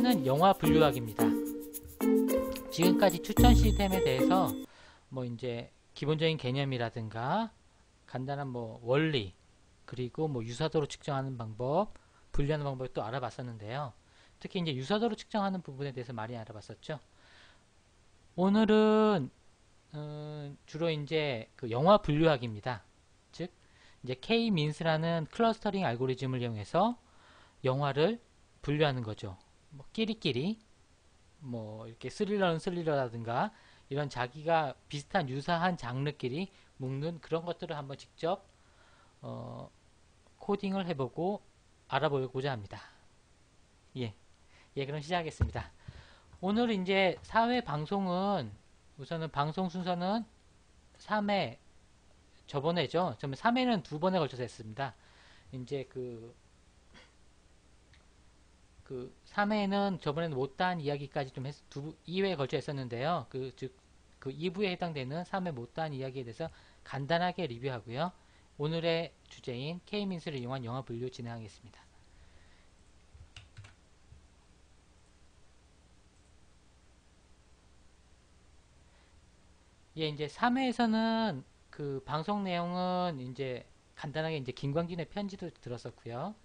번째는 영화 분류학입니다. 지금까지 추천 시스템에 대해서 뭐 이제 기본적인 개념이라든가 간단한 뭐 원리, 그리고 뭐 유사도로 측정하는 방법, 분류하는 방법을 또 알아봤었는데요. 특히 이제 유사도로 측정하는 부분에 대해서 많이 알아봤었죠. 오늘은 주로 이제 그 영화 분류학입니다. 즉 이제 K-민스라는 클러스터링 알고리즘을 이용해서 영화를 분류하는 거죠. 뭐 끼리끼리 뭐 이렇게 스릴러는 스릴러라든가 이런 자기가 비슷한 유사한 장르끼리 묶는 그런 것들을 한번 직접 코딩을 해보고 알아보고자 합니다. 예, 그럼 시작하겠습니다. 오늘 이제 4회 방송은 우선은 방송 순서는 3회 저번에죠. 3회는 두 번에 걸쳐서 했습니다. 이제 그 3회는 저번에는 못다한 이야기까지 좀 2회에 걸쳐 했었는데요. 즉 2부에 해당되는 3회 못다한 이야기에 대해서 간단하게 리뷰하고요. 오늘의 주제인 K-민스를 이용한 영화 분류 진행하겠습니다. 예, 이제 3회에서는 그 방송 내용은 이제 간단하게 이제 김광진의 편지도 들었었고요.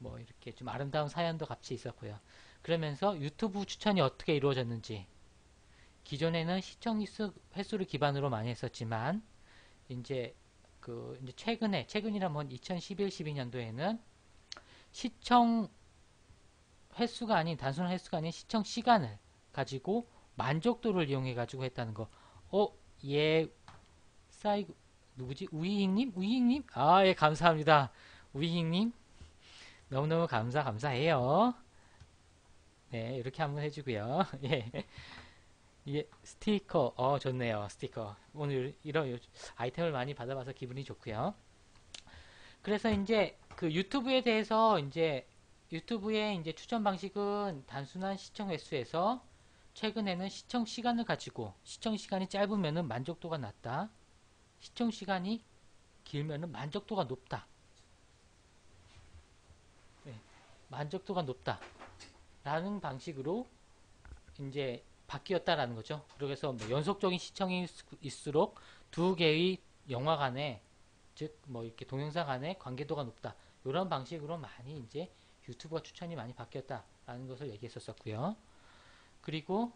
뭐 이렇게 좀 아름다운 사연도 같이 있었고요. 그러면서 유튜브 추천이 어떻게 이루어졌는지, 기존에는 시청 횟수를 기반으로 많이 했었지만 이제 이제 최근이라면 2011, 12년도에는 시청 횟수가 아닌 단순한 횟수가 아닌 시청 시간을 가지고 만족도를 이용해 가지고 했다는 거. 예, 누구지? 우이익님? 우이익님? 아, 예, 감사합니다. 우이익님, 너무너무 감사해요. 네, 이렇게 한번 해주고요. 예, 예, 스티커, 좋네요. 스티커. 오늘 이런 아이템을 많이 받아봐서 기분이 좋고요. 그래서 이제 그 유튜브에 대해서 이제 유튜브의 이제 추천 방식은 단순한 시청 횟수에서 최근에는 시청 시간을 가지고 시청 시간이 짧으면은 만족도가 낮다. 시청 시간이 길면은 만족도가 높다. 네, 만족도가 높다. 라는 방식으로 이제 바뀌었다라는 거죠. 그래서 뭐 연속적인 시청이 있을수록 두 개의 영화 간의 즉 뭐 이렇게 동영상 간의 관계도가 높다. 이런 방식으로 많이 이제 유튜브가 추천이 많이 바뀌었다라는 것을 얘기했었고요. 그리고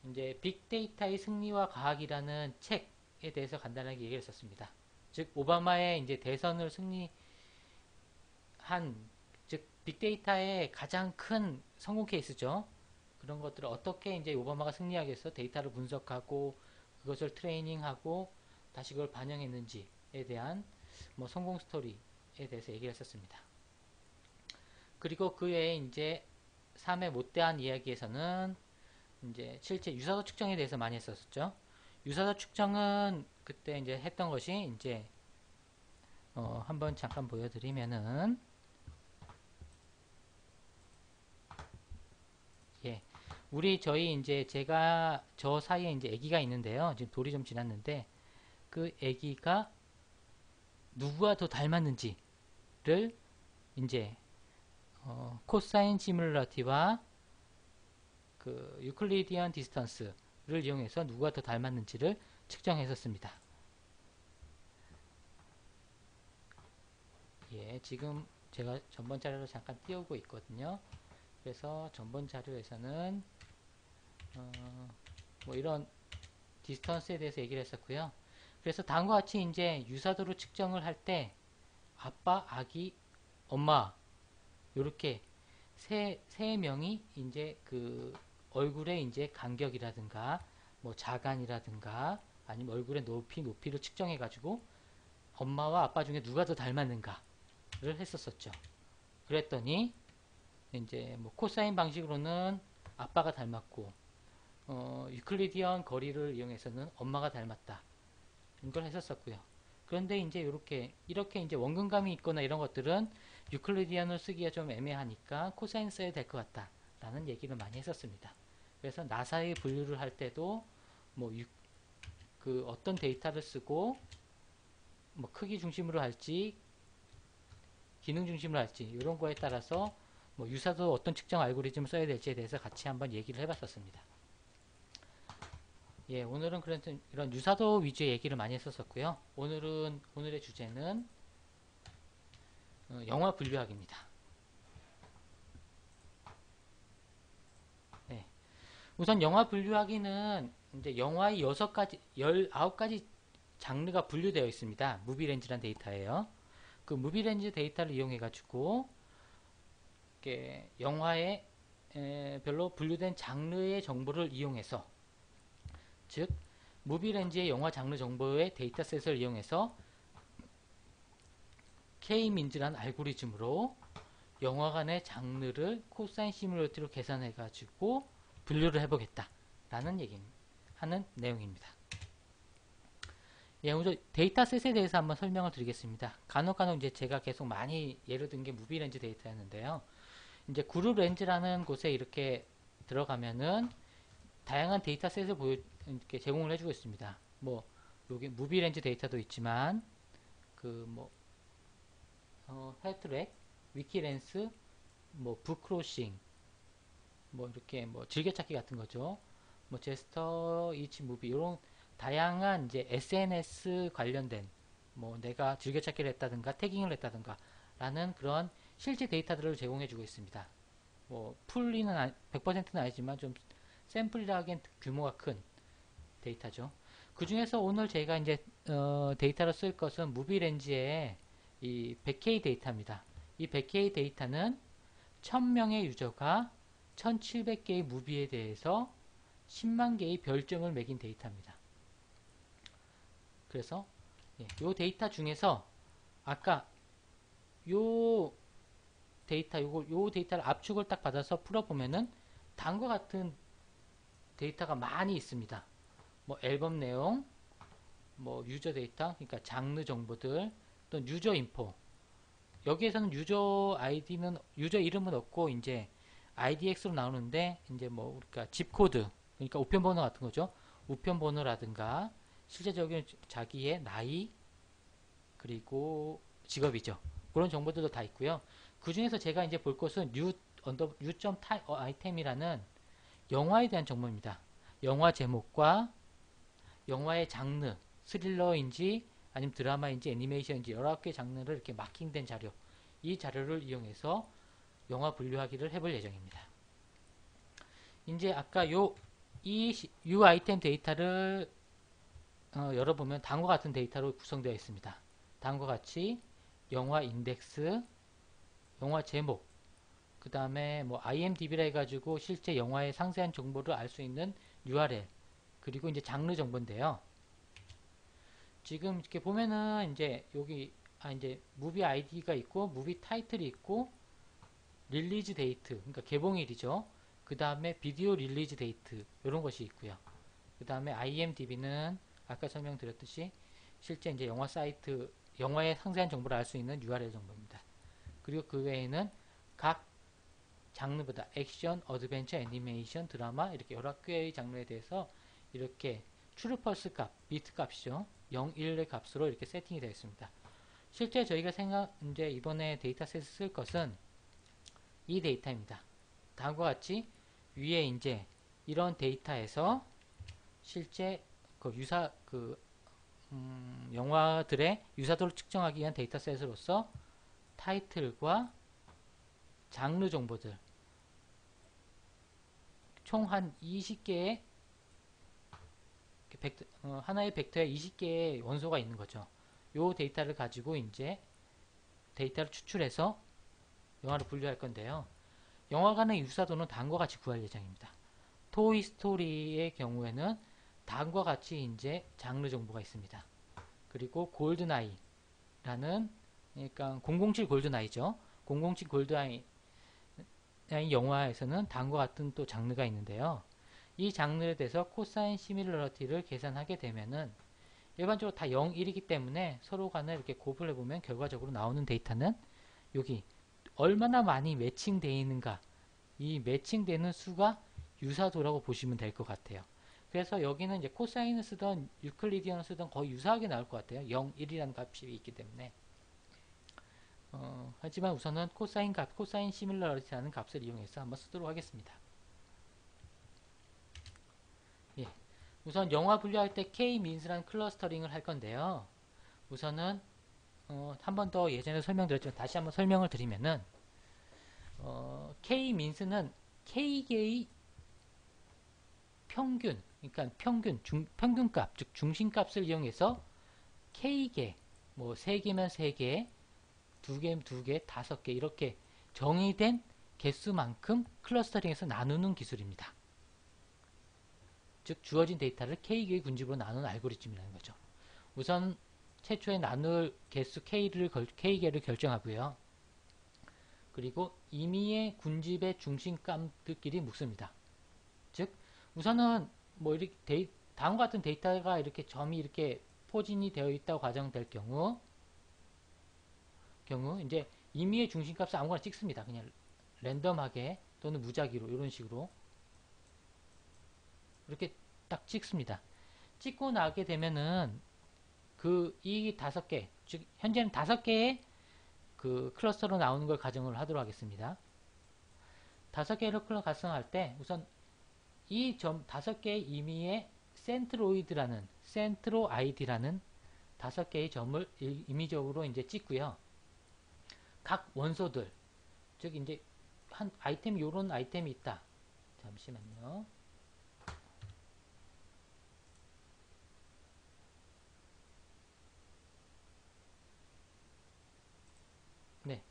이제 빅데이터의 승리와 과학이라는 책에 대해서 간단하게 얘기를 했었습니다. 즉 오바마의 이제 대선을 승리한 즉 빅데이터의 가장 큰 성공 케이스죠. 그런 것들을 어떻게 이제 오바마가 승리하기 위해서 데이터를 분석하고 그것을 트레이닝하고 다시 그걸 반영했는지에 대한 뭐 성공 스토리에 대해서 얘기를 했었습니다. 그리고 그 외에 이제 3회 못대한 이야기에서는 이제 실제 유사도 측정에 대해서 많이 했었죠. 유사도 측정은 그때 이제 했던 것이 이제 한번 잠깐 보여드리면은 예, 저희 이제 제가 저 사이에 이제 아기가 있는데요. 지금 돌이 좀 지났는데 그 아기가 누구와 더 닮았는지를 이제 코사인 시뮬러티와 그 유클리디안 디스턴스를 이용해서 누가 더 닮았는지를 측정했었습니다. 예, 지금 제가 전번 자료를 잠깐 띄우고 있거든요. 그래서 전번 자료에서는 뭐 이런 디스턴스에 대해서 얘기를 했었고요. 그래서 다음과 같이 이제 유사도로 측정을 할 때 아빠, 아기, 엄마 이렇게 세 명이 이제 그 얼굴의 이제 간격이라든가 뭐 자간이라든가 아니면 얼굴의 높이를 측정해 가지고 엄마와 아빠 중에 누가 더 닮았는가를 했었었죠. 그랬더니 이제 뭐 코사인 방식으로는 아빠가 닮았고 유클리디언 거리를 이용해서는 엄마가 닮았다. 이걸 했었었고요. 그런데 이제 이렇게 이제 원근감이 있거나 이런 것들은 유클리디언을 쓰기가 좀 애매하니까 코사인 써야 될 것 같다. 라는 얘기를 많이 했었습니다. 그래서 나사의 분류를 할 때도 뭐 그 어떤 데이터를 쓰고 뭐 크기 중심으로 할지 기능 중심으로 할지 이런 거에 따라서 뭐 유사도 어떤 측정 알고리즘을 써야 될지에 대해서 같이 한번 얘기를 해봤었습니다. 예, 오늘은 그런 이런 유사도 위주의 얘기를 많이 했었고요. 오늘의 주제는 영화 분류학입니다. 네. 우선 영화 분류하기는 이제 영화의 19가지 장르가 분류되어 있습니다. 무비렌즈라는 데이터예요. 그 무비렌즈 데이터를 이용해 가지고 영화의 별로 분류된 장르의 정보를 이용해서, 즉 무비렌즈의 영화 장르 정보의 데이터셋을 이용해서 K-민즈라는 알고리즘으로 영화관의 장르를 코사인 시뮬레이터로 계산해 가지고 분류를 해보겠다라는 하는 내용입니다. 예, 먼저 데이터셋에 대해서 한번 설명을 드리겠습니다. 간혹 이제 제가 계속 많이 예를 든 게 무비렌즈 데이터였는데요. 이제 그룹 렌즈라는 곳에 이렇게 들어가면은 다양한 데이터셋을 이렇게 제공을 해주고 있습니다. 뭐 여기 무비렌즈 데이터도 있지만 헤드트랙, 위키렌스, 뭐 북크로싱, 뭐 이렇게 뭐 즐겨찾기 같은 거죠. 뭐 제스터, 이치 무비 이런 다양한 이제 SNS 관련된 뭐 내가 즐겨찾기를 했다든가 태깅을 했다든가 라는 그런 실제 데이터들을 제공해주고 있습니다. 뭐 풀리는 100%는 아니지만 좀 샘플이라 하기엔 규모가 큰 데이터죠. 그 중에서 오늘 제가 이제 데이터를 쓸 것은 무비렌즈의 이 100K 데이터입니다. 이 100K 데이터는 1000명의 유저가 1700개의 무비에 대해서 10만 개의 별점을 매긴 데이터입니다. 그래서 이 데이터 중에서 아까 요 데이터를 압축을 딱 받아서 풀어보면은 다음과 같은 데이터가 많이 있습니다. 뭐 앨범 내용, 뭐 유저 데이터, 그러니까 장르 정보들, 또 유저 인포. 여기에서는 유저 이름은 없고 이제 IDX로 나오는데 이제 뭐 우리가 집 코드, 그러니까 우편번호 같은 거죠. 우편번호라든가 실제적인 자기의 나이, 그리고 직업이죠. 그런 정보들도 다 있고요. 그 중에서 제가 이제 볼 것은 new item이라는 영화에 대한 정보입니다. 영화 제목과 영화의 장르, 스릴러인지 아니면 드라마인지 애니메이션인지 여러 개의 장르를 이렇게 마킹된 자료, 이 자료를 이용해서 영화 분류하기를 해볼 예정입니다. 이제 아까 이 아이템 데이터를 열어보면 다음과 같은 데이터로 구성되어 있습니다. 다음과 같이 영화 인덱스, 영화 제목, 그 다음에 뭐 IMDb라 해가지고 실제 영화의 상세한 정보를 알 수 있는 URL, 그리고 이제 장르 정보인데요. 지금 이렇게 보면은 이제 여기 이제 무비 아이디가 있고 무비 타이틀이 있고 릴리즈 데이트, 그러니까 개봉일이죠. 그 다음에 비디오 릴리즈 데이트 이런 것이 있고요. 그 다음에 IMDb는 아까 설명드렸듯이 실제 이제 영화 사이트, 영화의 상세한 정보를 알 수 있는 URL 정보입니다. 그리고 그 외에는 각 장르보다 액션, 어드벤처, 애니메이션, 드라마 이렇게 여러 개의 장르에 대해서 이렇게 트루펄스 값, 비트 값이죠. 0, 1의 값으로 이렇게 세팅이 되어 있습니다. 실제 저희가 이제 이번에 데이터셋을 쓸 것은 이 데이터입니다. 다음과 같이 위에 이제 이런 데이터에서 실제 영화들의 유사도를 측정하기 위한 데이터셋으로서 타이틀과 장르 정보들 총 한 20개의 하나의 벡터에 20개의 원소가 있는 거죠. 요 데이터를 가지고 이제 데이터를 추출해서 영화를 분류할 건데요. 영화관의 유사도는 다음과 같이 구할 예정입니다. 토이 스토리의 경우에는 다음과 같이 이제 장르 정보가 있습니다. 그리고 골든아이라는, 그러니까 007 골든아이죠. 007 골든아이 영화에서는 다음과 같은 또 장르가 있는데요. 이 장르에 대해서 코사인 시밀러리티를 계산하게 되면은 일반적으로 다 0, 1이기 때문에 서로 간에 이렇게 곱을 해보면 결과적으로 나오는 데이터는 여기 얼마나 많이 매칭되어 있는가, 이 매칭되는 수가 유사도라고 보시면 될 것 같아요. 그래서 여기는 이제 코사인을 쓰던 유클리디언을 쓰던 거의 유사하게 나올 것 같아요. 0, 1이라는 값이 있기 때문에. 하지만 우선은 코사인 값, 코사인 시뮬러리티라는 값을 이용해서 한번 쓰도록 하겠습니다. 예. 우선 영화 분류할 때 K-민스라는 클러스터링을 할 건데요. 우선은 한 번 더 예전에 설명드렸지만 다시 한번 설명을 드리면은 K-민스는 K개의 평균, 그러니까 평균값, 즉 중심값을 이용해서 K개, 뭐 3개면 3개, 2개면 2개, 5개 이렇게 정의된 개수만큼 클러스터링해서 나누는 기술입니다. 즉 주어진 데이터를 K개의 군집으로 나누는 알고리즘이라는 거죠. 우선 최초에 나눌 개수 K개를 결정하고요. 그리고 임의의 군집의 중심값들끼리 묶습니다. 즉 우선은 뭐 이렇게 다음과 같은 데이터가 이렇게 점이 이렇게 포진이 되어 있다고 가정될 경우 이제 임의의 중심값을 아무거나 찍습니다. 그냥 랜덤하게 또는 무작위로 이런 식으로 이렇게 딱 찍습니다. 찍고 나게 되면은 이 5개, 즉 현재는 5개의 그 클러스터로 나오는 걸 가정을 하도록 하겠습니다. 5개를 가정할 때 우선 이 점 5개의 임의의 센트로이드라는 센트로 아이디라는 5개의 점을 임의적으로 이제 찍고요. 각 원소들, 즉 이제 한 아이템 요런 아이템이 있다. 잠시만요. 네.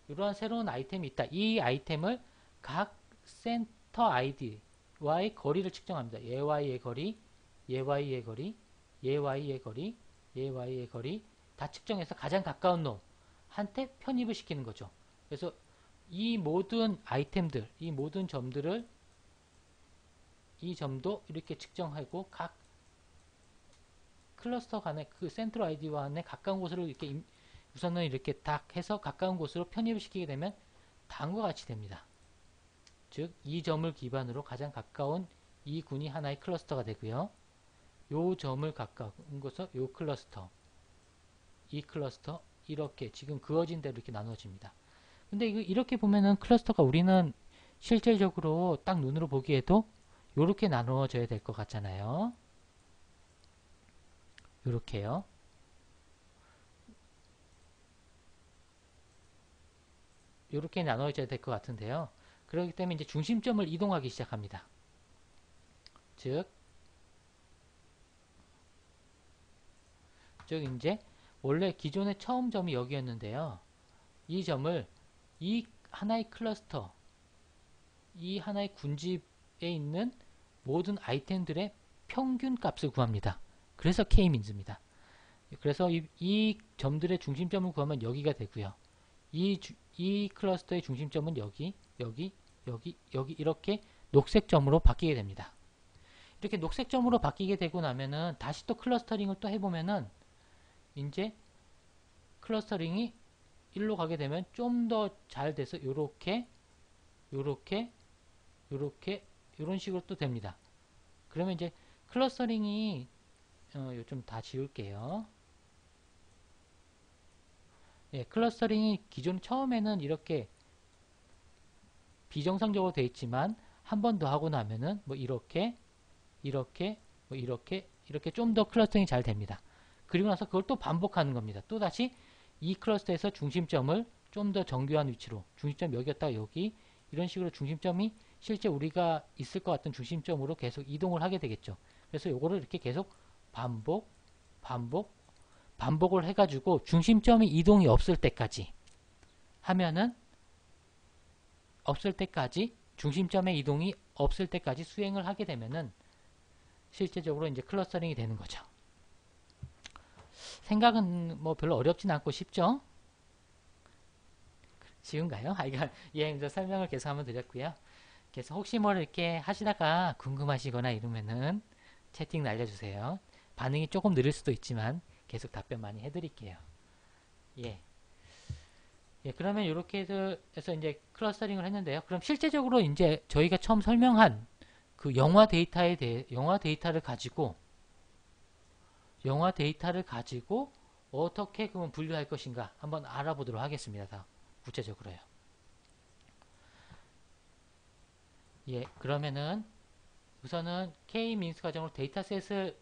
이러한 새로운 아이템이 있다. 이 아이템을 각 센터 아이디와의 거리를 측정합니다. 얘와의 거리, 얘와의 거리, 얘와의 거리, 얘와의 거리 다 측정해서 가장 가까운 놈한테 편입을 시키는 거죠. 그래서 이 모든 아이템들, 이 모든 점들을 이 점도 이렇게 측정하고 각 클러스터 간의 그 센트로 아이디와 가까운 곳으로 이렇게 우선은 이렇게 딱 해서 가까운 곳으로 편입을 시키게 되면 다음과 같이 됩니다. 즉, 이 점을 기반으로 가장 가까운 이 군이 하나의 클러스터가 되고요. 요 점을 가까운 곳은 요 클러스터, 이 클러스터, 이렇게 지금 그어진 대로 이렇게 나눠집니다. 근데 이렇게 보면은 클러스터가 우리는 실질적으로 딱 눈으로 보기에도 요렇게 나누어져야 될 것 같잖아요. 요렇게요. 요렇게 나눠져야 될 것 같은데요. 그렇기 때문에 이제 중심점을 이동하기 시작합니다. 즉 이제 원래 기존의 처음 점이 여기였는데요. 이 점을 이 하나의 클러스터, 이 하나의 군집에 있는 모든 아이템들의 평균 값을 구합니다. 그래서 K-민스입니다. 그래서 이 점들의 중심점을 구하면 여기가 되고요. 이 클러스터의 중심점은 여기, 여기, 여기, 여기 이렇게 녹색점으로 바뀌게 됩니다. 이렇게 녹색점으로 바뀌게 되고 나면은 다시 또 클러스터링을 또 해보면은 이제 클러스터링이 일로 가게 되면 좀 더 잘 돼서 요렇게 요렇게 요렇게 이런 식으로 또 됩니다. 그러면 이제 클러스터링이 좀 다 지울게요. 예, 클러스터링이 기존 처음에는 이렇게 비정상적으로 되어 있지만 한 번 더 하고 나면은 뭐 이렇게 뭐 이렇게 좀 더 클러스터링이 잘 됩니다. 그리고 나서 그걸 또 반복하는 겁니다. 또 다시 이 클러스터에서 중심점을 좀 더 정교한 위치로 중심점 여기였다가 여기 이런 식으로 중심점이 실제 우리가 있을 것 같은 중심점으로 계속 이동을 하게 되겠죠. 그래서 요거를 이렇게 계속 반복을 해가지고 중심점이 이동이 없을 때까지 하면은 중심점의 이동이 없을 때까지 수행을 하게 되면은 실제적으로 이제 클러스터링이 되는 거죠. 생각은 뭐 별로 어렵진 않고 쉽죠? 쉬운가요? 이거 설명을 계속 한번 드렸고요. 그래서 혹시 뭐 이렇게 하시다가 궁금하시거나 이러면은 채팅 날려주세요. 반응이 조금 느릴 수도 있지만 계속 답변 많이 해드릴게요. 예. 예, 그러면 이렇게 해서 이제 클러스터링을 했는데요. 그럼 실제적으로 이제 저희가 처음 설명한 그 영화 데이터를 가지고 어떻게 그러면 분류할 것인가 한번 알아보도록 하겠습니다. 다 구체적으로요. 예, 그러면은 우선은 K-민스 과정으로 데이터셋을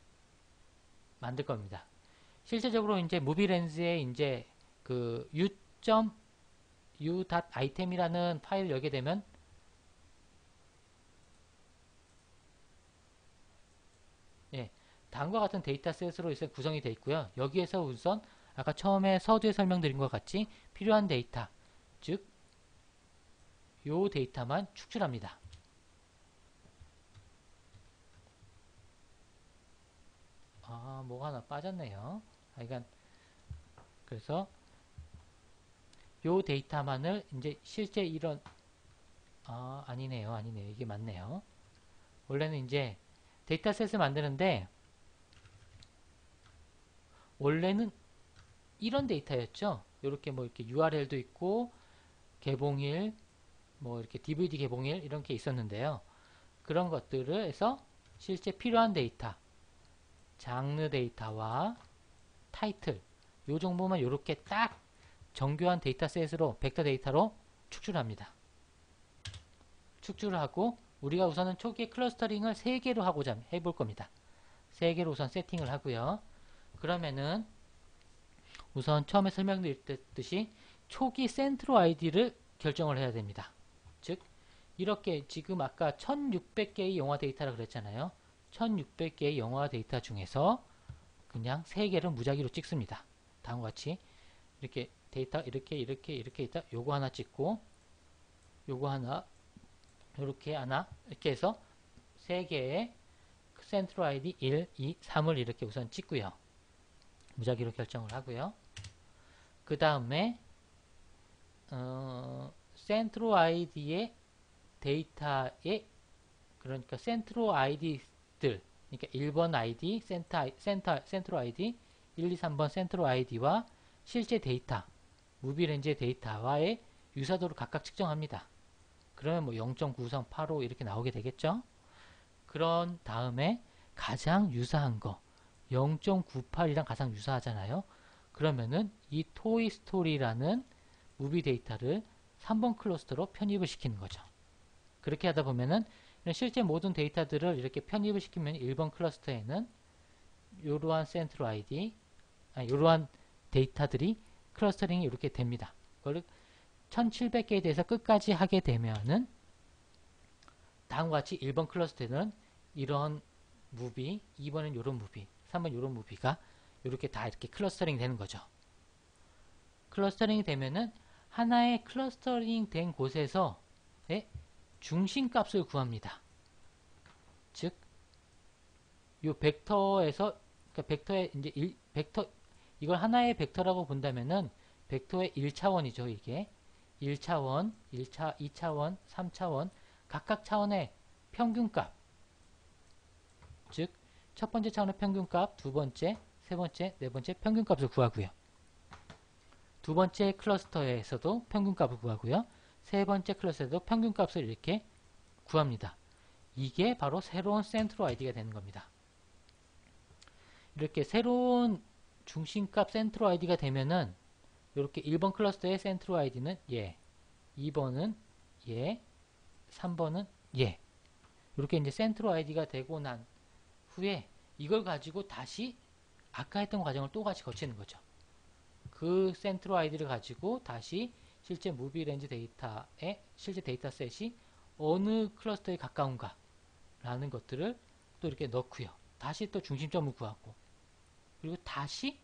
만들 겁니다. 실제적으로 이제 무비렌즈에 이제 그 u.item이라는 파일을 열게 되면 예, 다음과 같은 데이터셋으로 이제 구성이 되어 있고요. 여기에서 우선 아까 처음에 서두에 설명드린 것 같이 필요한 데이터, 즉 요 데이터만 축출합니다. 뭐가 하나 빠졌네요. 그래서 요 데이터만을 이제 실제 이런 아니네요. 이게 맞네요. 원래는 이제 데이터셋을 만드는데 원래는 이런 데이터였죠. 이렇게 뭐 이렇게 URL도 있고 개봉일 뭐 이렇게 DVD 개봉일 이런 게 있었는데요. 그런 것들을 해서 실제 필요한 데이터, 장르 데이터와 타이틀 요 정도만 이렇게 딱 정교한 데이터셋으로 벡터 데이터로 축출합니다. 축출을 하고 우리가 우선은 초기에 클러스터링을 3개로 하고자 해볼 겁니다. 3개로 우선 세팅을 하고요. 그러면은 우선 처음에 설명드렸듯이 초기 센트로 아이디를 결정을 해야 됩니다. 즉 이렇게 지금 아까 1600개의 영화 데이터라 그랬잖아요. 1600개의 영화 데이터 중에서 그냥 3개를 무작위로 찍습니다. 다음과 같이 이렇게 데이터 이렇게 있다. 요거 하나 찍고 요거 하나 이렇게 하나 이렇게 해서 3개의 센트로 아이디 1, 2, 3을 이렇게 우선 찍고요. 무작위로 결정을 하고요. 그 다음에 센트로 아이디의 데이터에 그러니까 센트로 아이디들 그러니까 1번 아이디 센트로 아이디 1, 2, 3번 센트로 아이디와 실제 데이터 무비렌즈의 데이터와의 유사도를 각각 측정합니다. 그러면 뭐 0.9385 이렇게 나오게 되겠죠. 그런 다음에 가장 유사한 거 0.98이랑 가장 유사하잖아요. 그러면은 이 토이스토리라는 무비 데이터를 3번 클러스터로 편입을 시키는 거죠. 그렇게 하다 보면은 실제 모든 데이터들을 이렇게 편입을 시키면 1번 클러스터에는 이러한 센트로 아이디 이러한 데이터들이 클러스터링이 이렇게 됩니다. 그걸 1700개에 대해서 끝까지 하게 되면은 다음과 같이 1번 클러스터는 이런 무비, 2번은 이런 무비, 3번 이런 무비가 이렇게 다 이렇게 클러스터링 되는 거죠. 클러스터링이 되면은 하나의 클러스터링 된 곳에서 중심값을 구합니다. 즉, 요 벡터에서 그러니까 벡터의 이제 벡터 이걸 하나의 벡터라고 본다면은 벡터의 1차원이죠. 이게 1차원, 2차원, 3차원 각각 차원의 평균값 즉 첫 번째 차원의 평균값, 두 번째, 세 번째, 네 번째 평균값을 구하고요. 두 번째 클러스터에서도 평균값을 구하고요. 세 번째 클러스에도 평균값을 이렇게 구합니다. 이게 바로 새로운 센트로 아이디가 되는 겁니다. 이렇게 새로운 중심값 센트로 아이디가 되면은 이렇게 1번 클러스터의 센트로 아이디는 예, 2번은 예, 3번은 예. 이렇게 이제 센트로 아이디가 되고 난 후에 이걸 가지고 다시 아까 했던 과정을 또 같이 거치는 거죠. 그 센트로 아이디를 가지고 다시 실제 무비렌즈 데이터의 실제 데이터셋이 어느 클러스터에 가까운가 라는 것들을 또 이렇게 넣고요. 다시 또 중심점을 구하고 그리고 다시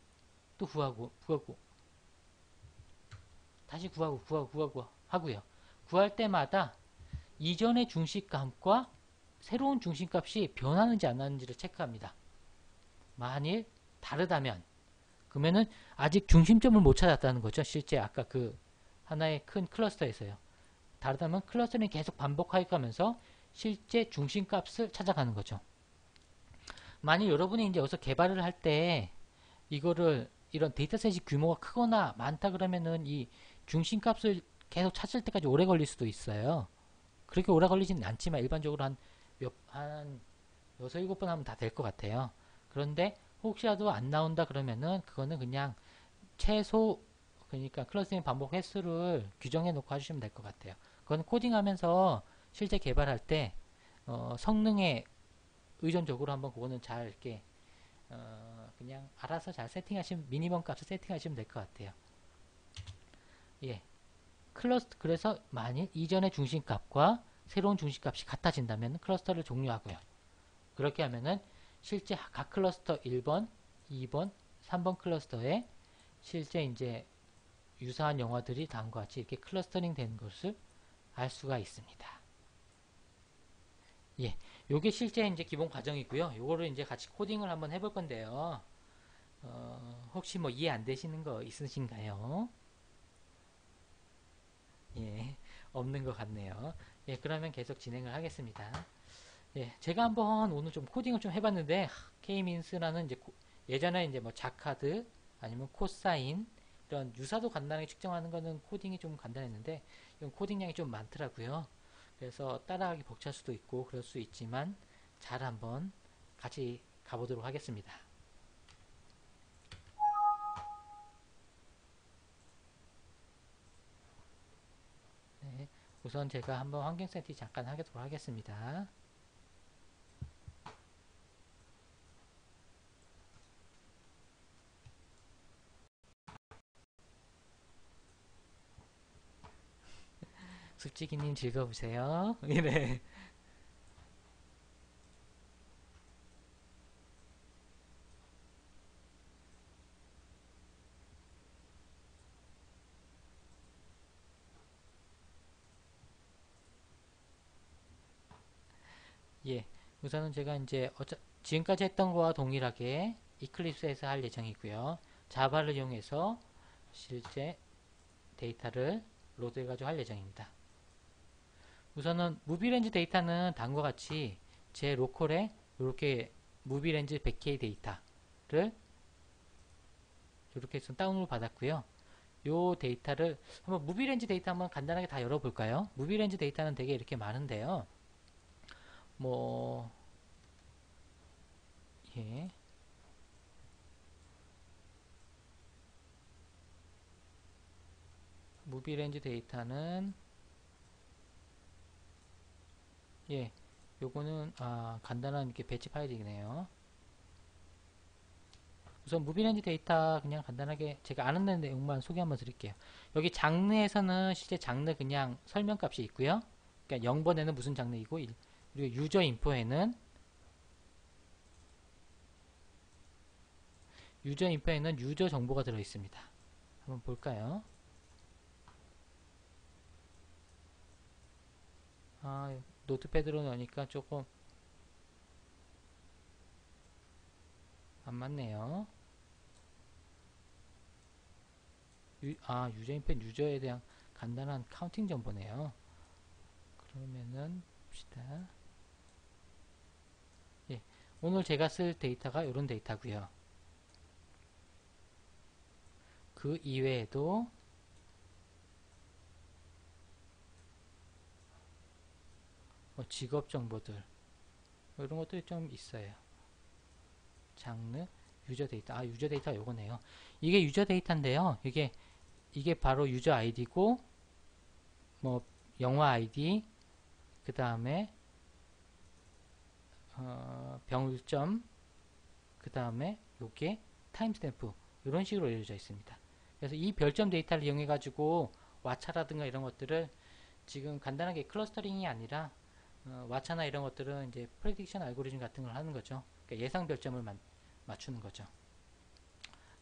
또 구하고 다시 구하고 하고요. 구할 때마다 이전의 중심값과 새로운 중심값이 변하는지 안 하는지를 체크합니다. 만일 다르다면 그러면은 아직 중심점을 못 찾았다는 거죠. 실제 아까 그 하나의 큰 클러스터에서요. 다르다면 클러스터링이 계속 반복하게 가면서 실제 중심값을 찾아가는 거죠. 만일 여러분이 이제 여기서 개발을 할 때 이거를 이런 데이터셋이 규모가 크거나 많다 그러면은 이 중심값을 계속 찾을 때까지 오래 걸릴 수도 있어요. 그렇게 오래 걸리지는 않지만 일반적으로 한 6, 7번 하면 다 될 것 같아요. 그런데 혹시라도 안 나온다 그러면은 그거는 그냥 최소 그러니까 클러스터링 반복 횟수를 규정해 놓고 해주시면 될 것 같아요. 그건 코딩하면서 실제 개발할 때 성능에 의존적으로 한번 그거는 잘 이렇게 그냥 알아서 잘 세팅하시면 미니멈 값을 세팅하시면 될 것 같아요. 예, 클러스터 그래서 만일 이전의 중심값과 새로운 중심값이 같아진다면 클러스터를 종료하고요. 그렇게 하면은 실제 각 클러스터 1번, 2번, 3번 클러스터에 실제 이제 유사한 영화들이 다음과 같이 이렇게 클러스터링 된 것을 알 수가 있습니다. 예, 요게 실제 이제 기본 과정이고요. 요거를 이제 같이 코딩을 한번 해볼 건데요. 혹시 뭐 이해 안 되시는 거 있으신가요? 예, 없는 것 같네요. 예, 그러면 계속 진행을 하겠습니다. 예, 제가 한번 오늘 좀 코딩을 좀 해봤는데, K-민스라는 이제 예전에 이제 뭐 자카드 아니면 코사인 이런 유사도 간단하게 측정하는 거는 코딩이 좀 간단했는데, 이건 코딩량이 좀 많더라고요. 그래서 따라하기 벅찰 수도 있고 그럴 수 있지만 잘 한번 같이 가보도록 하겠습니다. 네, 우선 제가 한번 환경 세팅 잠깐 하도록 하겠습니다. 숲지기님 즐거우세요? 네. 예. 우선은 제가 이제 지금까지 했던 거와 동일하게 이클립스에서 할 예정이고요. 자바를 이용해서 실제 데이터를 로드해가지고 할 예정입니다. 우선은 무비렌즈 데이터는 다음과 같이 제 로컬에 이렇게 무비렌즈 100K 데이터를 이렇게 해서 다운로드 받았고요. 요 데이터를 한번 무비렌즈 데이터 한번 간단하게 다 열어볼까요? 무비렌즈 데이터는 되게 이렇게 많은데요. 뭐 예. 무비렌즈 데이터는 예. 요거는 간단한 이렇게 배치 파일이네요. 우선 무비렌즈 데이터 그냥 간단하게 제가 아는 내용만 소개 한번 드릴게요. 여기 장르에서는 실제 장르 그냥 설명값이 있고요. 그러니까 0번에는 무슨 장르이고 그리고 유저 인포에는 유저 정보가 들어 있습니다. 한번 볼까요? 노트패드로 넣으니까 조금 안 맞네요. 유저 인포 유저에 대한 간단한 카운팅 정보네요. 그러면은 봅시다. 예, 오늘 제가 쓸 데이터가 이런 데이터고요. 그 이외에도 직업 정보들 이런 것들이 좀 있어요. 장르, 유저 데이터. 유저 데이터 요거네요. 이게 유저 데이터인데요. 이게 바로 유저 아이디고 뭐 영화 아이디 그 다음에 병점 그 다음에 요게 타임스탬프 이런 식으로 이루어져 있습니다. 그래서 이 별점 데이터를 이용해 가지고 왓챠라든가 이런 것들을 지금 간단하게 클러스터링이 아니라 왓챠나 이런 것들은 이제 프레딕션 알고리즘 같은 걸 하는 거죠. 그러니까 예상 별점을 맞추는 거죠.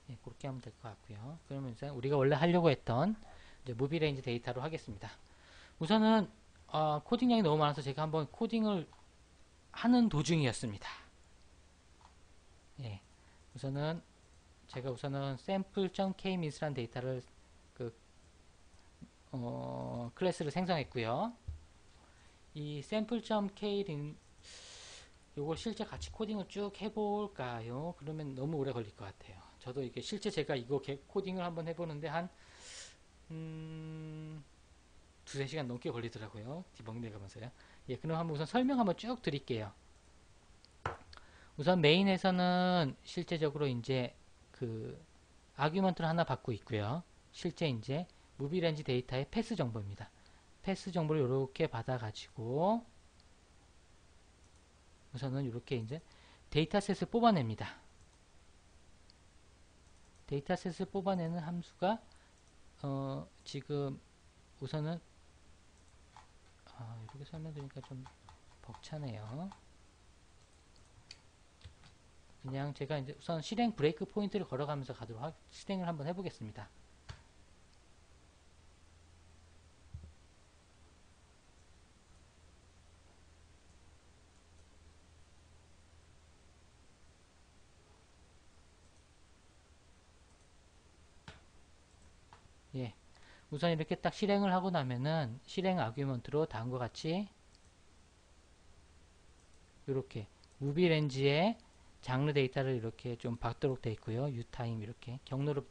예, 그렇게 하면 될 것 같고요. 그러면 이제 우리가 원래 하려고 했던 이제 무비 레인지 데이터로 하겠습니다. 우선은 코딩량이 너무 많아서 제가 한번 코딩을 하는 도중이었습니다. 예, 우선은 제가 sample.kmin스라는 데이터를 그 클래스를 생성했고요. 이 sample.k는 요걸 실제 같이 코딩을 쭉 해볼까요? 그러면 너무 오래 걸릴 것 같아요. 저도 이게 실제 제가 이거 코딩을 한번 해보는데 한 두세 시간 넘게 걸리더라고요. 디버깅 내가면서요. 예, 그럼 한번 우선 설명 한번 쭉 드릴게요. 우선 메인에서는 실제적으로 이제 그 아규먼트를 하나 받고 있고요. 실제 이제 무비렌지 데이터의 패스 정보입니다. 패스 정보를 이렇게 받아가지고 우선은 이렇게 이제 데이터셋을 뽑아냅니다. 데이터셋을 뽑아내는 함수가 지금 우선은 이렇게 설명드리니까 좀 벅차네요. 그냥 제가 이제 우선 실행 브레이크 포인트를 걸어가면서 실행을 한번 해보겠습니다. 예. 우선 이렇게 딱 실행을 하고 나면은 실행 아규먼트로 다음과 같이 이렇게 무비 렌지에 장르 데이터를 이렇게 좀 받도록 되어 있고요. 유타임 이렇게 경로를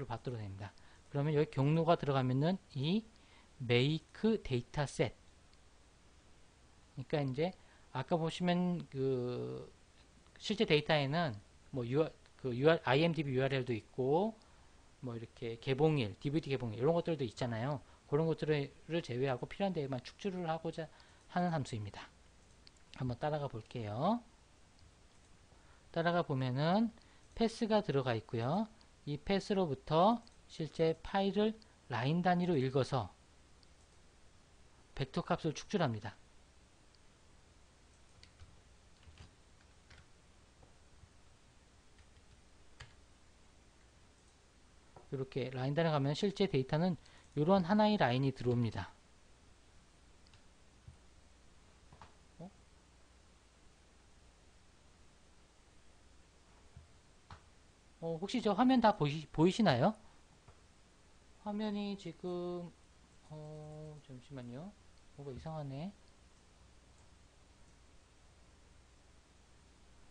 받도록 됩니다. 그러면 여기 경로가 들어가면은 이 make dataset 그러니까 이제 아까 보시면 그 실제 데이터에는 뭐 IMDb URL도 있고 뭐 이렇게 개봉일, DVD 개봉일 이런 것들도 있잖아요. 그런 것들을 제외하고 필요한 데에만 축출을 하고자 하는 함수입니다. 한번 따라가 볼게요. 따라가 보면은 패스가 들어가 있고요. 이 패스로부터 실제 파일을 라인 단위로 읽어서 벡터 값을 축출합니다. 이렇게 라인 단위 가면 실제 데이터는 이런 하나의 라인이 들어옵니다. 혹시 저 화면 다 보이시나요? 화면이 지금 잠시만요. 뭐가 이상하네.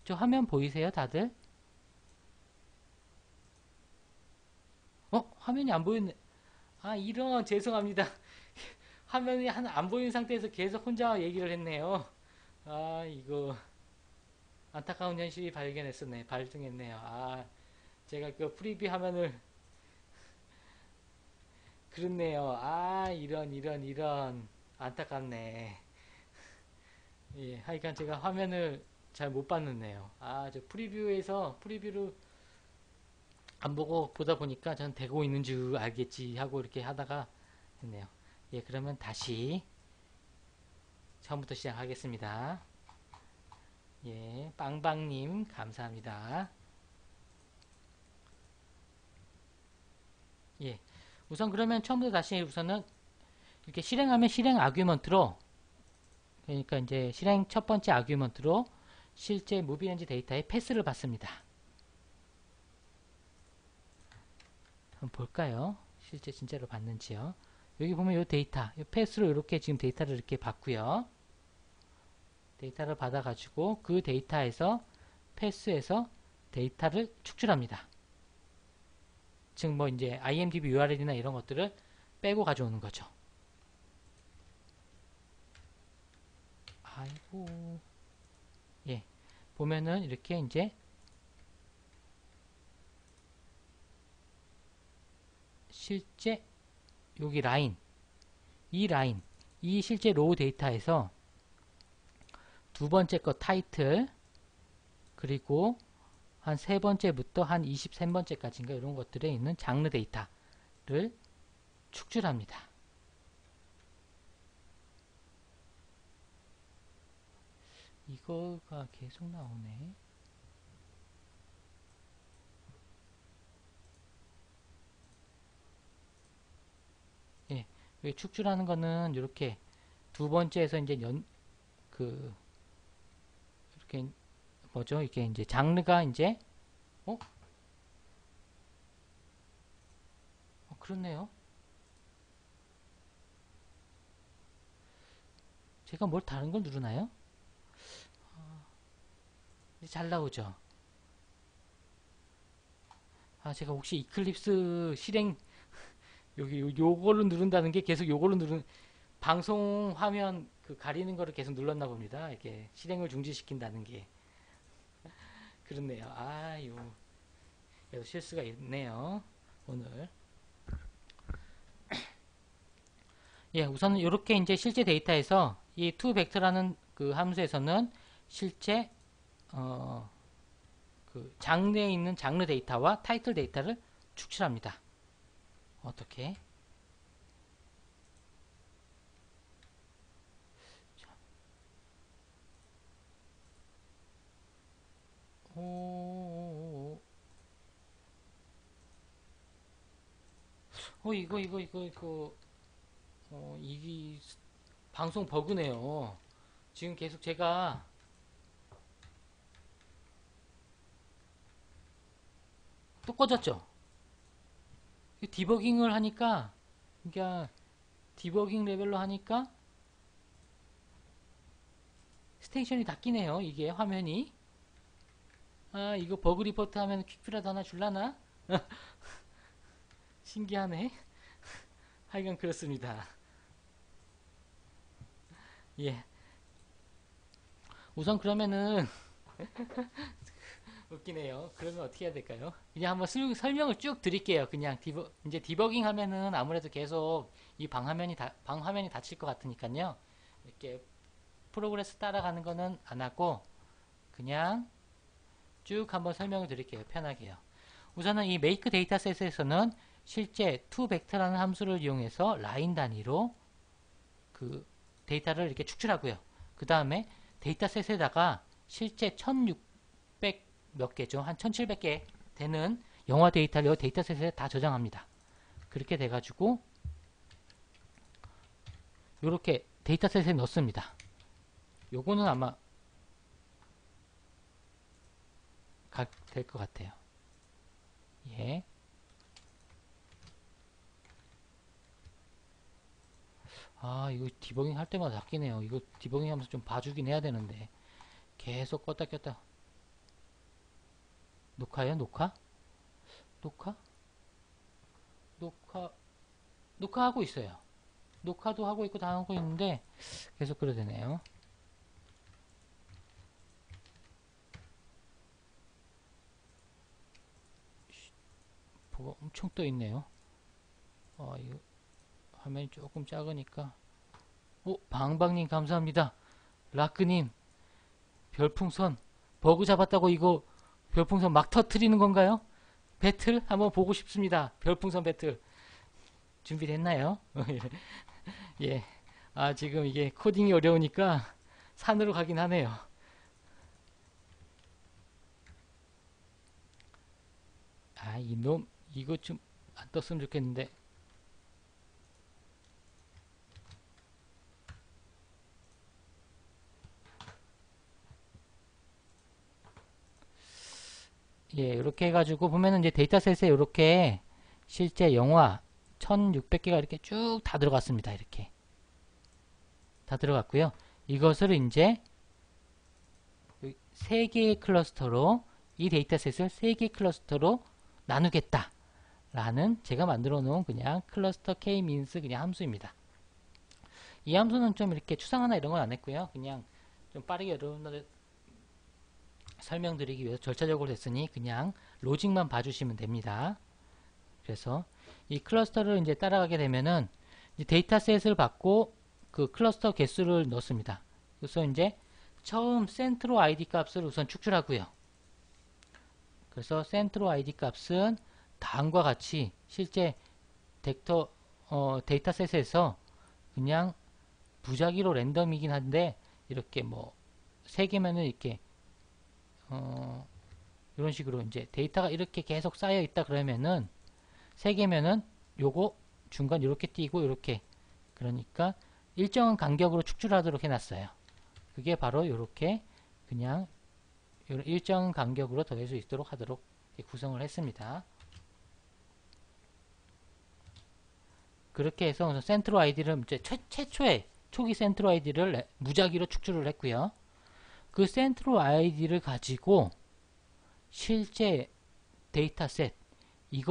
저 화면 보이세요, 다들? 화면이 안 보이네. 이런 죄송합니다. 화면이 하나 안 보이는 상태에서 계속 혼자 얘기를 했네요. 이거 안타까운 현실이 발생했네요. 제가 그 프리뷰 화면을 그렇네요. 이런 안타깝네. 예, 하여간 제가 화면을 잘 못 봤는데요. 저 프리뷰를 안 보고 보다 보니까 전 되고 있는 줄 알겠지 하고 이렇게 하다가 했네요. 예, 그러면 다시 처음부터 시작하겠습니다. 예, 빵빵님 감사합니다. 예, 우선 그러면 처음부터 다시 우선은 이렇게 실행하면 실행 아규먼트로 그러니까 이제 실행 첫 번째 아규먼트로 실제 무비렌지 데이터의 패스를 받습니다. 한번 볼까요? 실제 진짜로 받는지요? 여기 보면 이 데이터, 이 패스로 이렇게 지금 데이터를 이렇게 받고요. 데이터를 받아가지고 그 데이터에서 패스에서 데이터를 축출합니다. 즉 뭐 이제 IMDb URL이나 이런 것들을 빼고 가져오는 거죠. 아이고, 예, 보면은 이렇게 이제 실제 여기 이 실제 로우 데이터에서 두 번째 거 타이틀 그리고 한 세 번째부터 한 23번째까지인가 이런 것들에 있는 장르 데이터를 축출합니다. 이거가 계속 나오네. 예, 여기 축출하는 거는 이렇게 두 번째에서 이제 이렇게 뭐죠? 이게 이제 장르가 이제 어? 그렇네요. 제가 뭘 다른 걸 누르나요? 잘 나오죠? 제가 혹시 이클립스 실행 여기 요걸로 누른다는 게 계속 요걸로 방송 화면 그 가리는 거를 계속 눌렀나 봅니다. 이렇게 실행을 중지시킨다는 게 그렇네요. 그래서 실수가 있네요. 오늘. 예, 우선은 이렇게 이제 실제 데이터에서 이 toVector라는 그 함수에서는 실제 어, 그 장르에 있는 장르 데이터와 타이틀 데이터를 축출합니다. 어떻게? 오, 이거 이게 방송 버그네요. 지금 계속 제가 또 꺼졌죠? 디버깅을 하니까, 그러니까 디버깅 레벨로 하니까 스테이션이 다 끼네요. 이게 화면이. 아, 이거 버그 리포트 하면 퀵뷰라도 하나 줄라나? 신기하네. 하여간 그렇습니다. 예. 우선 그러면은 웃기네요. 그러면 어떻게 해야 될까요? 그냥 한번 설명을 쭉 드릴게요. 그냥 이제 디버깅 하면은 아무래도 계속 이 방 화면이 닫힐 것 같으니까요. 이렇게 프로그레스 따라가는 거는 안 하고 그냥 쭉 한번 설명을 드릴게요. 편하게요. 우선은 이 make 데이터셋에서는 실제 toVector라는 함수를 이용해서 라인 단위로 그 데이터를 이렇게 축출하고요. 그 다음에 데이터셋에다가 실제 1600 몇 개죠. 한 1700개 되는 영화 데이터를 데이터셋에 다 저장합니다. 그렇게 돼가지고 이렇게 데이터셋에 넣습니다. 요거는 아마 될 것 같아요. 예. 아, 이거 디버깅 할 때마다 바뀌네요. 이거 디버깅 하면서 좀 봐주긴 해야 되는데 계속 껐다 꼈다. 녹화요? 녹화? 녹화? 녹화? 녹화하고 있어요. 녹화도 하고 있고 다 하고 있는데 계속 그래 되네요. 뭐가 엄청 떠 있네요. 이거 화면이 조금 작으니까. 방방님 감사합니다. 라크님 별풍선 버그 잡았다고 이거 별풍선 막 터트리는 건가요? 배틀 한번 보고 싶습니다. 별풍선 배틀 준비됐나요? 예. 아, 지금 이게 코딩이 어려우니까 산으로 가긴 하네요. 아, 이놈 이거 좀 안 떴으면 좋겠는데. 예, 이렇게 해가지고 보면은 이제 데이터셋에 이렇게 실제 영화 1600개가 이렇게 쭉 다 들어갔습니다. 이렇게 다 들어갔고요. 이것을 이제 3개의 클러스터로 이 데이터셋을 3개의 클러스터로 나누겠다 라는 제가 만들어 놓은 그냥 클러스터 k-means 그냥 함수입니다. 이 함수는 좀 이렇게 추상화나 이런 건 안 했고요. 그냥 좀 빠르게 여러분들 설명드리기 위해서 절차적으로 했으니 그냥 로직만 봐주시면 됩니다. 그래서 이 클러스터를 이제 따라가게 되면은 이제 데이터셋을 받고 그 클러스터 개수를 넣습니다. 그래서 이제 처음 센트로 id 값을 우선 축출하고요. 그래서 센트로 id 값은 다음과 같이 실제 데이터셋에서 그냥 무작위로 랜덤이긴 한데 이렇게 뭐 3개면은 이렇게 이런 식으로 이제 데이터가 이렇게 계속 쌓여 있다 그러면은 3개면은 요거 중간 이렇게 띄고 이렇게 그러니까 일정한 간격으로 축출하도록 해놨어요. 그게 바로 이렇게 그냥 일정 간격으로 더할 수 있도록 하도록 구성을 했습니다. 그렇게 해서 센트로 아이디를 이제 최초의 초기 센트로 아이디를 무작위로 축출을 했고요. 그 센트로 아이디를 가지고 실제 데이터셋 이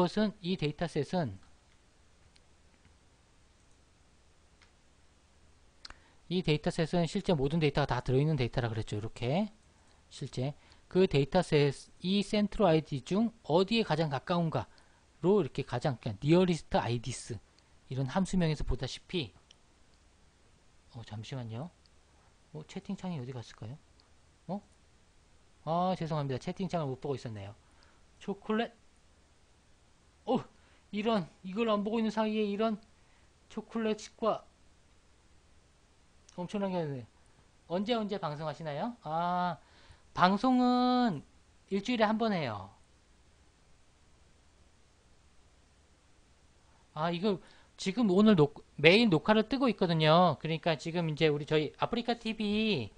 데이터셋은 실제 모든 데이터가 다 들어있는 데이터라 그랬죠. 이렇게 실제 그 데이터셋이 센트럴 아이디 중 어디에 가장 가까운가로 이렇게 가장 그냥 nearest IDs 이런 함수명에서 보다시피 잠시만요. 채팅창이 어디 갔을까요? 죄송합니다. 채팅창을 못 보고 있었네요. 초콜릿 이런 이걸 안 보고 있는 사이에 이런 초콜릿과 엄청나게 하네. 언제 방송하시나요? 방송은 일주일에 한 번 해요. 이거 지금 오늘 매일 녹화를 뜨고 있거든요. 그러니까 지금 이제 저희 아프리카 TV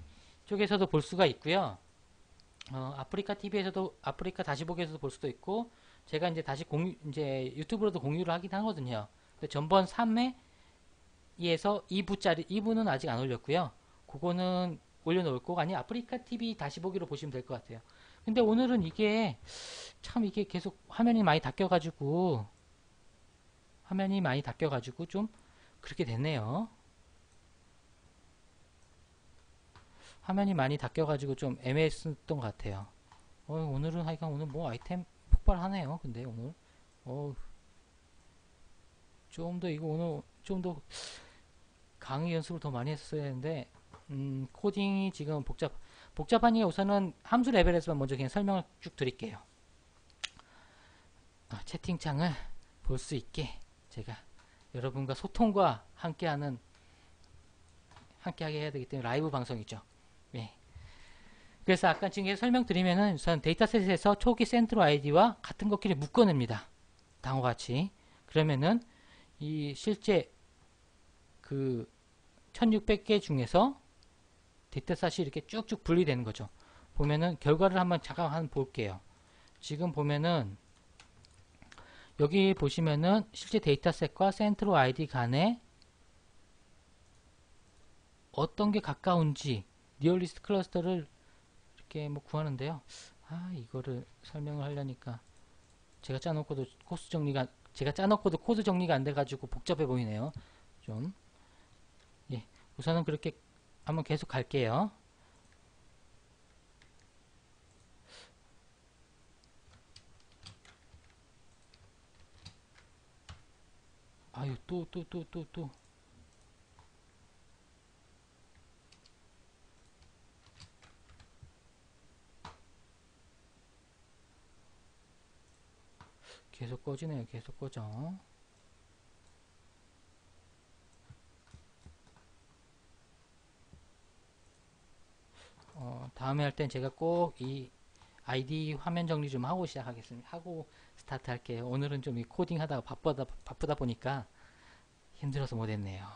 쪽에서도 볼 수가 있고요. 아프리카 TV에서도 아프리카 다시보기에서도 볼 수도 있고, 제가 이제 다시 이제 유튜브로도 공유를 하긴 하거든요. 근데 전번 3회에서 2부는 아직 안 올렸고요. 그거는 올려놓을 거고, 아니 아프리카 TV 다시보기로 보시면 될 것 같아요. 근데 오늘은 이게 계속 화면이 많이 닦여가지고 좀 그렇게 됐네요. 화면이 많이 닦여가지고 좀 애매했던 것 같아요. 오늘은 하여간 오늘 뭐 아이템 폭발하네요. 근데 오늘 좀 더 이거 오늘 좀 더 강의 연습을 더 많이 했어야 했는데 코딩이 지금 복잡하니까 우선은 함수 레벨에서만 먼저 그냥 설명을 쭉 드릴게요. 채팅창을 볼 수 있게 제가 여러분과 소통과 함께하게 해야 되기 때문에 라이브 방송이죠. 예. 그래서 아까 지금 설명드리면은 우선 데이터셋에서 초기 센트럴 아이디와 같은 것끼리 묶어냅니다. 다음과 같이. 그러면은 이 실제 그 1600개 중에서 데이터셋이 이렇게 쭉쭉 분리되는 거죠. 보면은 결과를 잠깐 볼게요. 지금 보면은 여기 보시면은 실제 데이터셋과 센트럴 아이디 간에 어떤 게 가까운지 니어리스트 클러스터를 이렇게 뭐 구하는데요. 이거를 설명을 하려니까 제가 짜놓고도 코드 정리가 안 돼가지고 복잡해 보이네요. 좀. 예. 우선은 그렇게 한번 계속 갈게요. 또. 계속 꺼지네요. 계속 꺼져. 다음에 할 땐 제가 꼭 이 아이디 화면 정리 좀 하고 시작하겠습니다. 하고 스타트 할게요. 오늘은 좀 이 코딩 하다가 바쁘다 보니까 힘들어서 못했네요.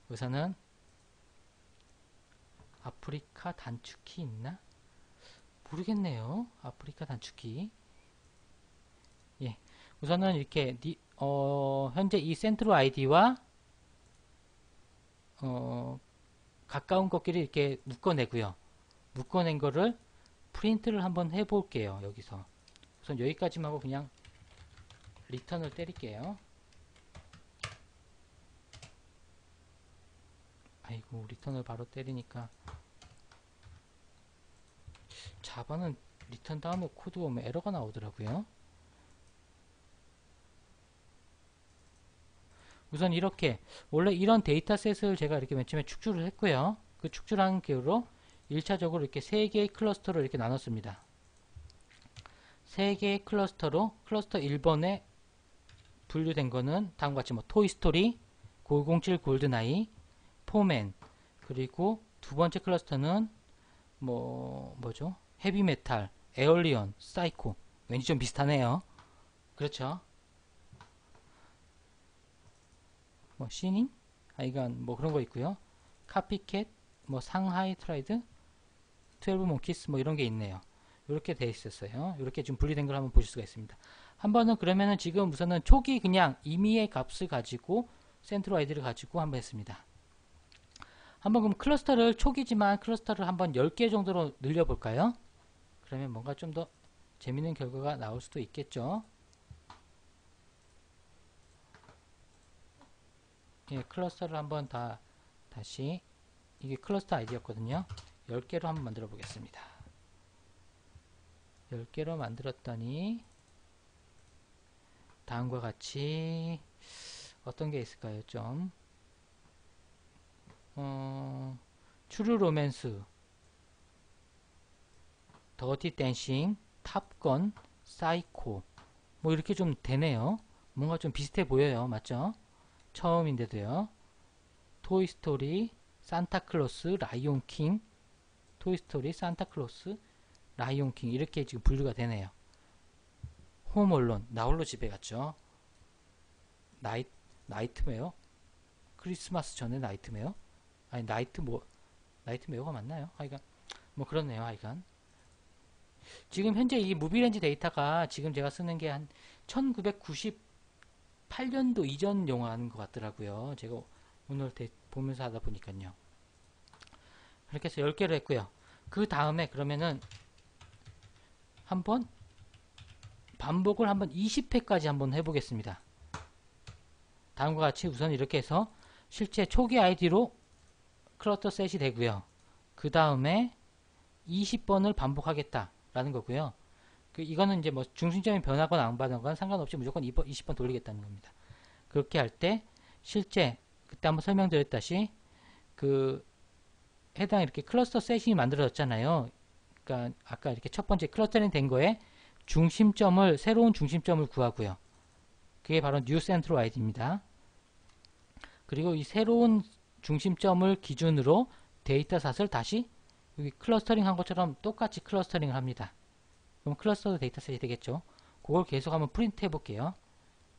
우선은 아프리카 단축키 있나? 모르겠네요. 아프리카 단축키. 예. 우선은 이렇게 현재 이 센트럴 아이디와 가까운 것끼리 이렇게 묶어내고요. 묶어낸 거를 프린트를 한번 해볼게요. 여기서 우선 여기까지만 하고 그냥 리턴을 때릴게요. 아이고, 리턴을 바로 때리니까 자바는 리턴 다음에 코드 오면 에러가 나오더라고요. 우선 이렇게 원래 이런 데이터셋을 제가 이렇게 맨 처음에 축출을 했고요. 그 축출한 기로 1차적으로 이렇게 3개의 클러스터로 이렇게 나눴습니다. 3개의 클러스터로 클러스터 1번에 분류된 거는 다음과 같이 뭐 토이스토리, 007 골든아이, 포맨, 그리고 두 번째 클러스터는 뭐죠? 헤비메탈, 에얼리언, 사이코. 왠지 좀 비슷하네요. 그렇죠? 뭐 시닝, 하여간 뭐 그런 거 있고요. 카피캣, 뭐 상하이 트라이드, 12 몽키스 뭐 이런 게 있네요. 이렇게 돼 있었어요. 이렇게 좀 분리된 걸 한번 보실 수가 있습니다. 한번은 그러면은 지금 우선은 초기 그냥 임의의 값을 가지고 센트럴 아이디를 가지고 한번 했습니다. 한번 그럼 초기지만 클러스터를 한번 10개 정도로 늘려볼까요? 그러면 뭔가 좀 더 재밌는 결과가 나올 수도 있겠죠. 예, 클러스터를 한번 다시 이게 클러스터 아이디였거든요. 10개로 한번 만들어 보겠습니다. 10개로 만들었더니 다음과 같이 어떤 게 있을까요? 좀 트루 로맨스, 더티 댄싱, 탑건, 사이코 뭐 이렇게 좀 되네요. 뭔가 좀 비슷해 보여요. 맞죠? 처음인데도요. 토이스토리, 산타클로스, 라이온킹, 토이스토리, 산타클로스, 라이온킹 이렇게 지금 분류가 되네요. 홈얼론, 나홀로 집에 갔죠. 나이트메어, 크리스마스 전에 나이트메어, 아니 나이트메어가 맞나요? 하여간 뭐 그렇네요. 하여간 지금 현재 이 무비렌즈 데이터가 지금 제가 쓰는 게 한 1998년도 이전 영화인 것 같더라고요. 제가 오늘 보면서 하다 보니까요. 그렇게 해서 10개를 했고요. 그 다음에 그러면은 한번 반복을 한번 20회까지 한번 해보겠습니다. 다음과 같이 우선 이렇게 해서 실제 초기 아이디로 클러스터 셋이 되고요. 그 다음에 20번을 반복하겠다라는 거고요. 이거는 이제 뭐 중심점이 변하거나 안 변하거나 상관없이 무조건 20번 돌리겠다는 겁니다. 그렇게 할 때 실제 그때 한번 설명드렸다시 그 해당 이렇게 클러스터 셋이 만들어졌잖아요. 그러니까 아까 이렇게 첫 번째 클러스터링 된 거에 새로운 중심점을 구하고요. 그게 바로 뉴 센트로 아이디입니다. 그리고 이 새로운 중심점을 기준으로 데이터셋을 다시 여기 클러스터링 한 것처럼 똑같이 클러스터링을 합니다. 그럼 클러스터 데이터셋이 되겠죠. 그걸 계속 한번 프린트 해볼게요.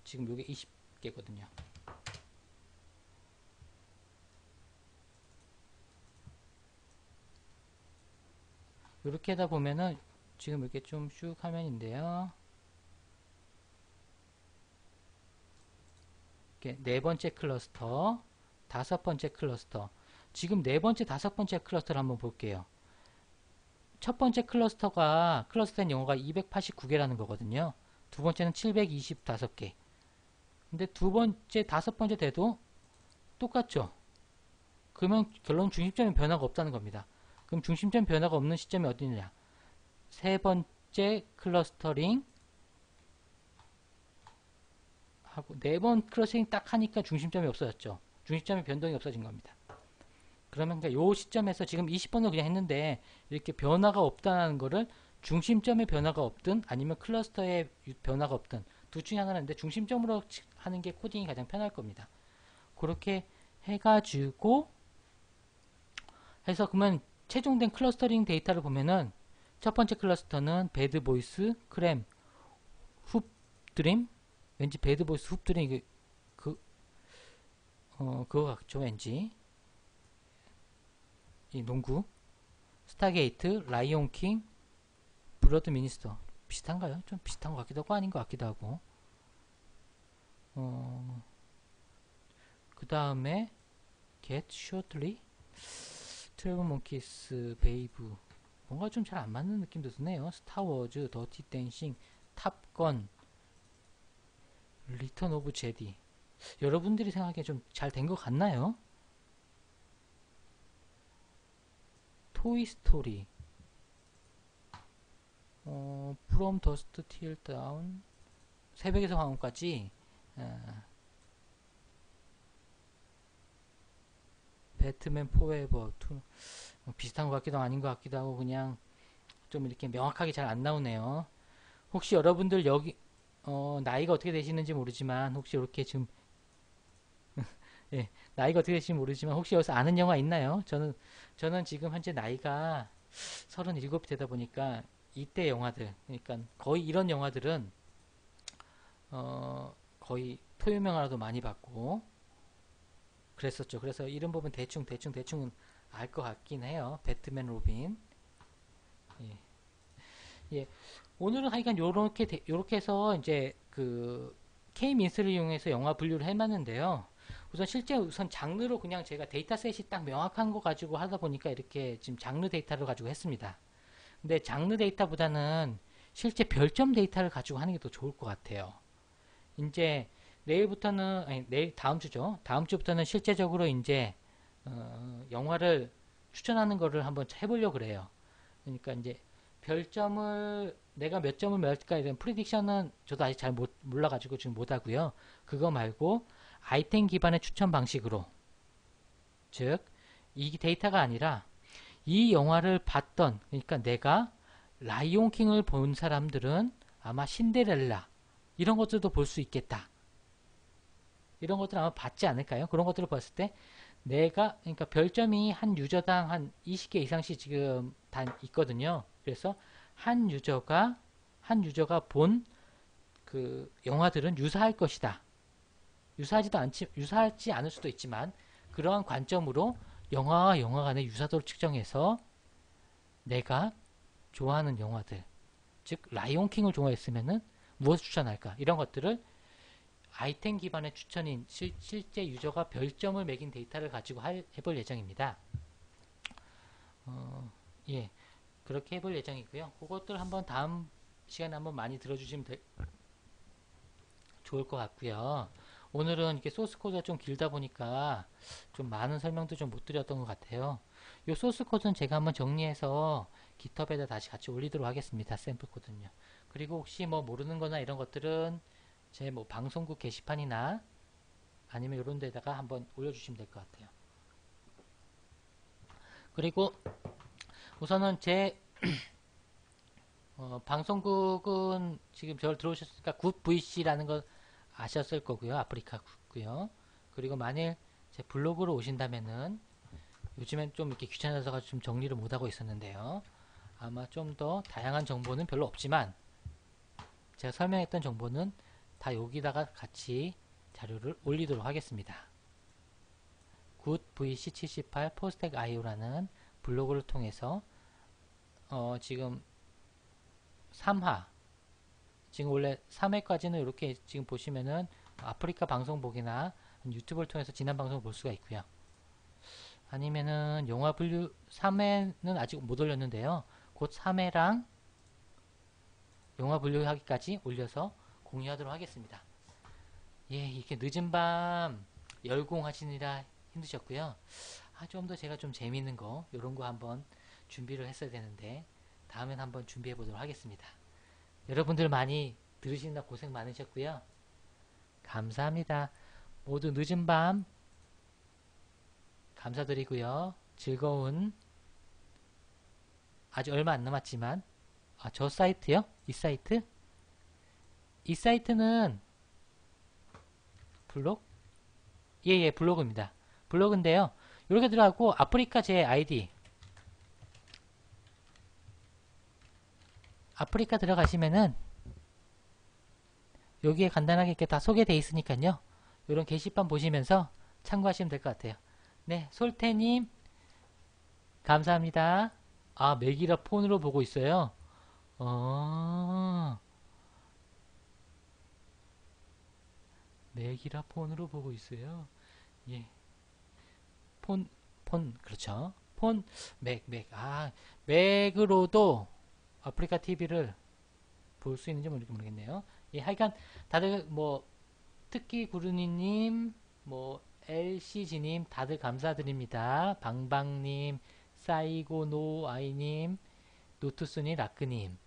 지금 이게 20개거든요. 이렇게 하다 보면은 지금 이렇게 좀 쭉 화면인데요. 이렇게 네 번째 클러스터, 다섯 번째 클러스터. 지금 네 번째, 다섯 번째 클러스터를 한번 볼게요. 첫 번째 클러스터가 클러스터된 영어가 289개라는 거거든요. 두 번째는 725개. 근데 두 번째, 다섯 번째 돼도 똑같죠. 그러면 결론 중심점에 변화가 없다는 겁니다. 그럼 중심점 변화가 없는 시점이 어디냐? 세 번째 클러스터링 하고 네 번 클러스터링 딱 하니까 중심점이 없어졌죠. 중심점의 변동이 없어진 겁니다. 그러면 그러니까 요 시점에서 지금 20번을 그냥 했는데 이렇게 변화가 없다는 거를 중심점의 변화가 없든 아니면 클러스터의 변화가 없든 둘 중에 하나인데 중심점으로 하는 게 코딩이 가장 편할 겁니다. 그렇게 해가지고 해서 그러면 최종된 클러스터링 데이터를 보면은 첫 번째 클러스터는 배드 보이스, 크램, 훅 드림, 왠지 배드 보이스 훅 드림 그거 같죠 왠지. 이 농구, 스타게이트, 라이온킹, 브러드 미니스터 비슷한가요? 좀 비슷한 것 같기도 하고 아닌 것 같기도 하고. 그 다음에 Get Shortly, 12 Monkeys, 베이브 뭔가 좀 잘 안 맞는 느낌도 드네요. 스타워즈, 더티 댄싱, 탑건, 리턴 오브 제디. 여러분들이 생각하기에 좀 잘 된 것 같나요? 토이스토리, From Dusk Till Dawn, 새벽에서 황혼까지, 배트맨 포에버, 비슷한 것 같기도 아닌 것 같기도 하고 그냥 좀 이렇게 명확하게 잘 안 나오네요. 혹시 여러분들 여기 나이가 어떻게 되시는지 모르지만 혹시 이렇게 지금 예, 나이가 어떻게 되실지 모르지만 혹시 여기서 아는 영화 있나요? 저는 지금 현재 나이가 37이 되다 보니까 이때 영화들 그러니까 거의 이런 영화들은 거의 토요명화라도 많이 봤고 그랬었죠. 그래서 이름 보면 대충은 알 것 같긴 해요. 배트맨 로빈. 예. 예. 오늘은 하여간 요렇게 해서 이제 그 K-민스를 이용해서 영화 분류를 해봤는데요. 우선 장르로 그냥 제가 데이터셋이 딱 명확한 거 가지고 하다 보니까 이렇게 지금 장르 데이터를 가지고 했습니다. 근데 장르 데이터보다는 실제 별점 데이터를 가지고 하는 게 더 좋을 것 같아요. 이제 내일부터는 아니 내일 다음 주죠. 다음 주부터는 실제적으로 이제 영화를 추천하는 거를 한번 해보려고 그래요. 그러니까 이제 별점을 내가 몇 점을 매길까에 대한 프리딕션은 저도 아직 잘 몰라가지고 지금 못하고요. 그거 말고 아이템 기반의 추천 방식으로, 즉 이 데이터가 아니라 이 영화를 봤던, 그러니까 내가 라이온 킹을 본 사람들은 아마 신데렐라 이런 것들도 볼 수 있겠다. 이런 것들 아마 봤지 않을까요? 그런 것들을 봤을 때 내가, 그러니까 별점이 한 유저당 한 20개 이상씩 지금 다 있거든요. 그래서 한 유저가 본 그 영화들은 유사할 것이다. 유사하지 않을 수도 있지만 그러한 관점으로 영화와 영화 간의 유사도를 측정해서 내가 좋아하는 영화들, 즉 라이온킹을 좋아했으면은 무엇을 추천할까, 이런 것들을 아이템 기반의 추천인 실제 유저가 별점을 매긴 데이터를 가지고 해볼 예정입니다. 예, 그렇게 해볼 예정이고요. 그것들 한번 다음 시간에 한번 많이 들어주시면 좋을 것 같고요. 오늘은 이렇게 소스 코드가 좀 길다 보니까 좀 많은 설명도 좀 못 드렸던 것 같아요. 이 소스 코드는 제가 한번 정리해서 깃허브에다 다시 같이 올리도록 하겠습니다. 샘플 코드는요. 그리고 혹시 뭐 모르는 거나 이런 것들은 제 뭐 방송국 게시판이나 아니면 이런 데다가 한번 올려주시면 될 것 같아요. 그리고 우선은 제 방송국은 지금 저를 들어오셨으니까 굿 VC라는 걸 아셨을 거고요. 아프리카 굿고요. 그리고 만일 제 블로그로 오신다면은 요즘엔 좀 이렇게 귀찮아서 좀 정리를 못하고 있었는데요. 아마 좀 더 다양한 정보는 별로 없지만 제가 설명했던 정보는 다 여기다가 같이 자료를 올리도록 하겠습니다. 굿VC78 포스텍 IO라는 블로그를 통해서 지금 3화, 지금 원래 3회까지는 이렇게 지금 보시면은 아프리카 방송국이나 유튜브를 통해서 지난 방송을 볼 수가 있고요. 아니면은 영화 분류 3회는 아직 못 올렸는데요. 곧 3회랑 영화 분류하기까지 올려서 공유하도록 하겠습니다. 예, 이렇게 늦은 밤 열공하시느라 힘드셨고요. 좀 더 제가 좀 재미있는 거, 요런 거 한번 준비를 했어야 되는데 다음엔 한번 준비해 보도록 하겠습니다. 여러분들 많이 들으시느라 고생 많으셨고요. 감사합니다. 모두 늦은 밤 감사드리고요. 즐거운, 아직 얼마 안 남았지만, 저 사이트요? 이 사이트? 이 사이트는 블록? 예, 블로그입니다. 블로그인데요. 이렇게 들어가고 아프리카 제 아이디, 아프리카 들어가시면은 여기에 간단하게 이렇게 다 소개되어 있으니까요. 이런 게시판 보시면서 참고하시면 될 것 같아요. 네, 솔태님 감사합니다. 맥이라 폰으로 보고 있어요. 어, 맥이라 폰으로 보고 있어요. 예, 그렇죠. 맥으로도 아프리카 TV를 볼 수 있는지 모르겠네요. 예, 하여간 다들 뭐 특히 구르니님, 뭐 LCG님 다들 감사드립니다. 방방님, 사이고노아이님, 노투스님, 라크님,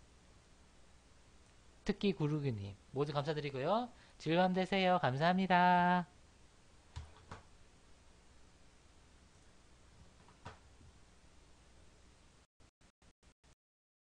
특히 구르기님 모두 감사드리고요. 즐거운 밤 되세요. 감사합니다.